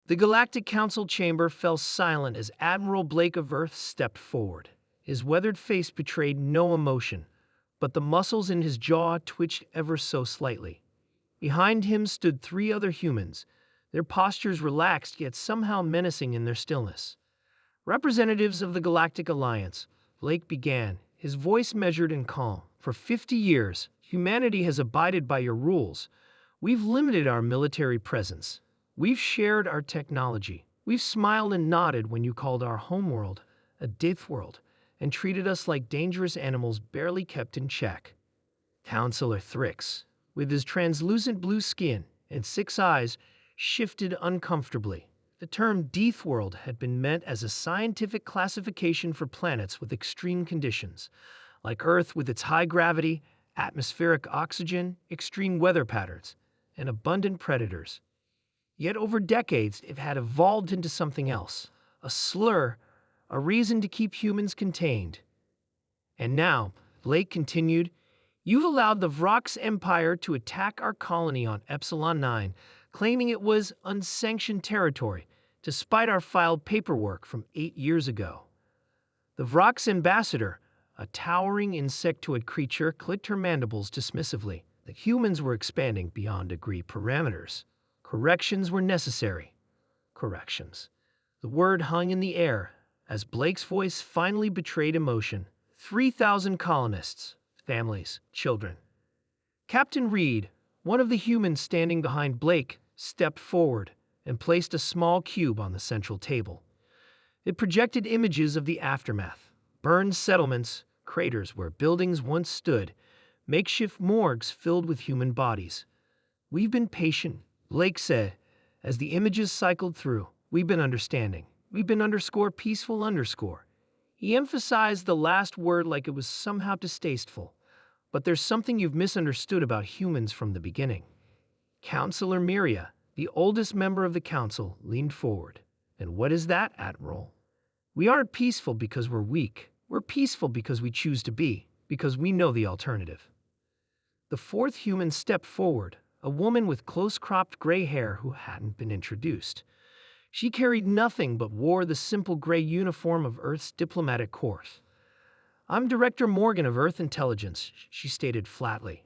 The Galactic Council chamber fell silent as Admiral Blake of Earth stepped forward. His weathered face betrayed no emotion, but the muscles in his jaw twitched ever so slightly. Behind him stood three other humans, their postures relaxed yet somehow menacing in their stillness. Representatives of the Galactic Alliance, Blake began, his voice measured and calm. For 50 years, humanity has abided by your rules. We've limited our military presence. We've shared our technology. We've smiled and nodded when you called our homeworld a Deathworld and treated us like dangerous animals barely kept in check. Counselor Thrix, with his translucent blue skin and 6 eyes, shifted uncomfortably. The term Deathworld had been meant as a scientific classification for planets with extreme conditions, like Earth with its high gravity, atmospheric oxygen, extreme weather patterns, and abundant predators. Yet over decades, it had evolved into something else, a slur, a reason to keep humans contained. And now, Blake continued, you've allowed the Vrox Empire to attack our colony on Epsilon 9, claiming it was unsanctioned territory, despite our filed paperwork from 8 years ago. The Vrox ambassador, a towering insectoid creature, clicked her mandibles dismissively. The humans were expanding beyond agreed parameters. Corrections were necessary. Corrections. The word hung in the air as Blake's voice finally betrayed emotion. 3,000 colonists, families, children. Captain Reed, one of the humans standing behind Blake, stepped forward and placed a small cube on the central table. It projected images of the aftermath, burned settlements, craters where buildings once stood, makeshift morgues filled with human bodies. We've been patient, Blake said, as the images cycled through. We've been understanding. We've been _peaceful_. He emphasized the last word like it was somehow distasteful. But there's something you've misunderstood about humans from the beginning. Counselor Miria, the oldest member of the council, leaned forward. And what is that, Admiral? We aren't peaceful because we're weak. We're peaceful because we choose to be, because we know the alternative. The fourth human stepped forward, a woman with close-cropped gray hair who hadn't been introduced. She carried nothing but wore the simple gray uniform of Earth's diplomatic corps. I'm Director Morgan of Earth Intelligence, she stated flatly.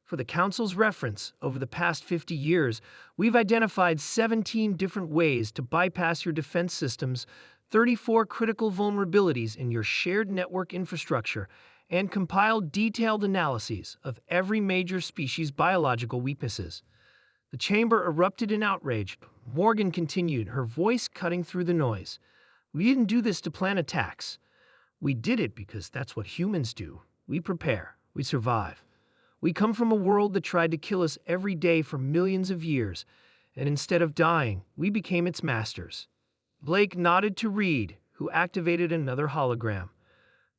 For the Council's reference, over the past 50 years, we've identified 17 different ways to bypass your defense systems, 34 critical vulnerabilities in your shared network infrastructure, and compiled detailed analyses of every major species' biological weaknesses. The chamber erupted in outrage. Morgan continued, her voice cutting through the noise. We didn't do this to plan attacks. We did it because that's what humans do. We prepare. We survive. We come from a world that tried to kill us every day for millions of years, and instead of dying, we became its masters. Blake nodded to Reed, who activated another hologram.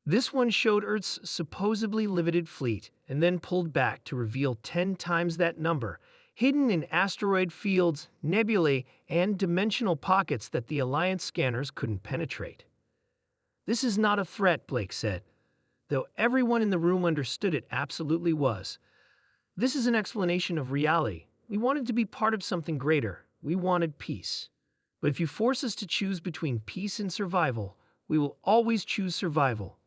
This one showed Earth's supposedly limited fleet, and then pulled back to reveal 10 times that number, hidden in asteroid fields, nebulae, and dimensional pockets that the Alliance scanners couldn't penetrate. This is not a threat, Blake said, though everyone in the room understood it absolutely was. This is an explanation of reality. We wanted to be part of something greater. We wanted peace. But if you force us to choose between peace and survival, we will always choose survival.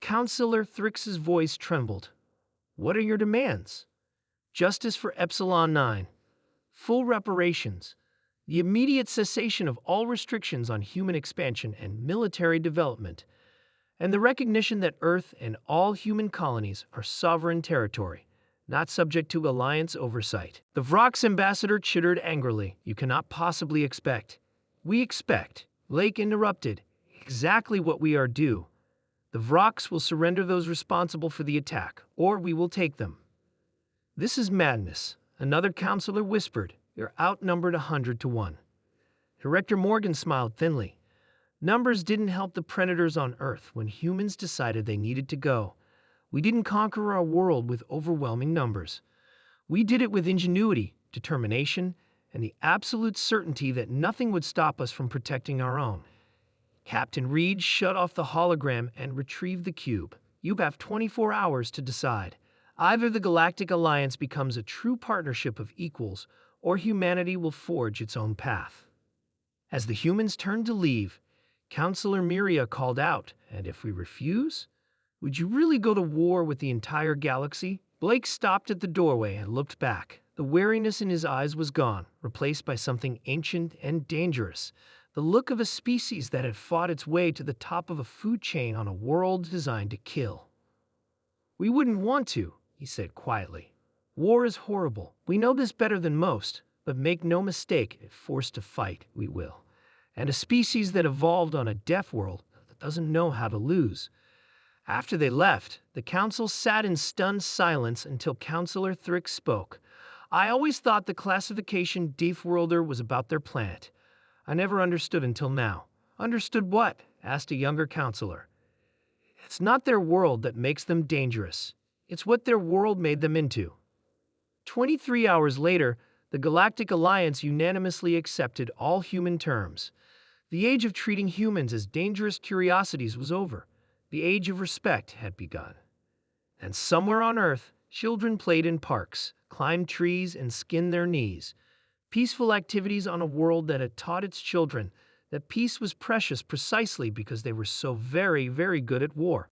Counselor Thrix's voice trembled. What are your demands? Justice for Epsilon 9. Full reparations. The immediate cessation of all restrictions on human expansion and military development, and the recognition that Earth and all human colonies are sovereign territory, not subject to Alliance oversight. The Vrox ambassador chittered angrily. You cannot possibly expect. We expect, Blake interrupted, exactly what we are due. The Vrox will surrender those responsible for the attack, or we will take them. This is madness, another counselor whispered. You're outnumbered 100 to 1. Director Morgan smiled thinly. Numbers didn't help the predators on Earth when humans decided they needed to go. We didn't conquer our world with overwhelming numbers. We did it with ingenuity, determination, and the absolute certainty that nothing would stop us from protecting our own. Captain Reed shut off the hologram and retrieved the cube. You have 24 hours to decide. Either the Galactic Alliance becomes a true partnership of equals, or humanity will forge its own path. As the humans turned to leave, Counselor Miria called out, "And if we refuse? Would you really go to war with the entire galaxy?" Blake stopped at the doorway and looked back. The wariness in his eyes was gone, replaced by something ancient and dangerous, the look of a species that had fought its way to the top of a food chain on a world designed to kill. "We wouldn't want to," he said quietly. "War is horrible. We know this better than most, but make no mistake, if forced to fight, we will. And a species that evolved on a deaf world that doesn't know how to lose." After they left, the council sat in stunned silence until Counselor Thrick spoke. "I always thought the classification Deathworlder was about their planet. I never understood until now." "Understood what?" asked a younger counselor. "It's not their world that makes them dangerous. It's what their world made them into." 23 hours later, the Galactic Alliance unanimously accepted all human terms. The age of treating humans as dangerous curiosities was over. The age of respect had begun. And somewhere on Earth, children played in parks, climbed trees, and skinned their knees. Peaceful activities on a world that had taught its children that peace was precious precisely because they were so very, very good at war.